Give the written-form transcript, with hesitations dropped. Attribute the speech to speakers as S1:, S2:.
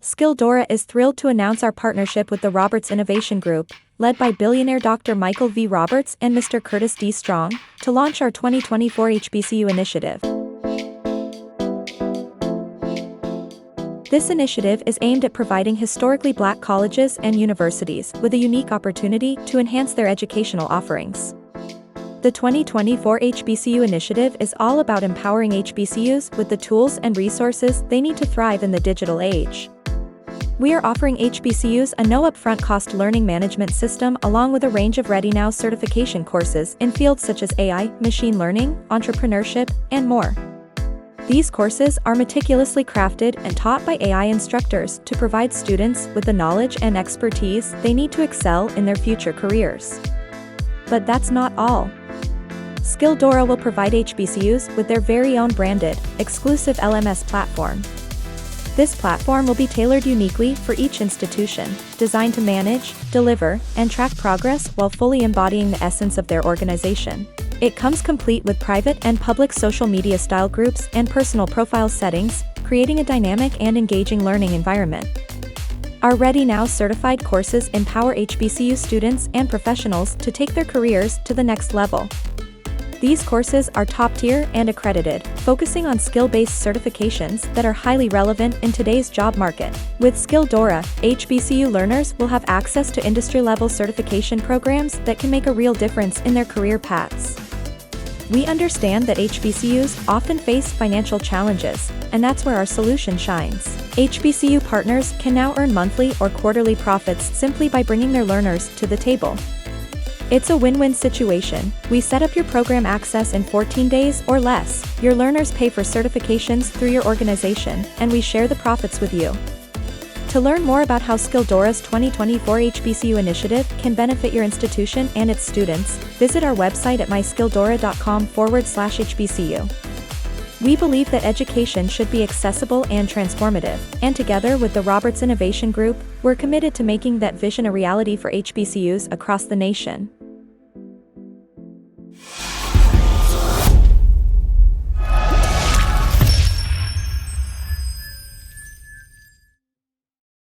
S1: Skilldora is thrilled to announce our partnership with the Roberts Innovation Group, led by billionaire Dr. Michael V. Roberts and Mr. Curtis D. Strong, to launch our 2024 HBCU Initiative. This initiative is aimed at providing historically Black colleges and universities with a unique opportunity to enhance their educational offerings. The 2024 HBCU Initiative is all about empowering HBCUs with the tools and resources they need to thrive in the digital age. We are offering HBCUs a no-upfront cost learning management system along with a range of Ready Now certification courses in fields such as AI, machine learning, entrepreneurship, and more. These courses are meticulously crafted and taught by AI instructors to provide students with the knowledge and expertise they need to excel in their future careers. But that's not all. Skilldora will provide HBCUs with their very own branded, exclusive LMS platform. This platform will be tailored uniquely for each institution, designed to manage, deliver, and track progress while fully embodying the essence of their organization. It comes complete with private and public social media style groups and personal profile settings, creating a dynamic and engaging learning environment. Our Ready Now certified courses empower HBCU students and professionals to take their careers to the next level. These courses are top-tier and accredited, focusing on skill-based certifications that are highly relevant in today's job market. With Skilldora, HBCU learners will have access to industry-level certification programs that can make a real difference in their career paths. We understand that HBCUs often face financial challenges, and that's where our solution shines. HBCU Partners can now earn monthly or quarterly profits simply by bringing their learners to the table. It's a win-win situation. We set up your program access in 14 days or less, your learners pay for certifications through your organization, and we share the profits with you. To learn more about how Skilldora's 2024 HBCU Initiative can benefit your institution and its students, visit our website at myskilldora.com/HBCU. We believe that education should be accessible and transformative, and together with the Roberts Innovation Group, we're committed to making that vision a reality for HBCUs across the nation.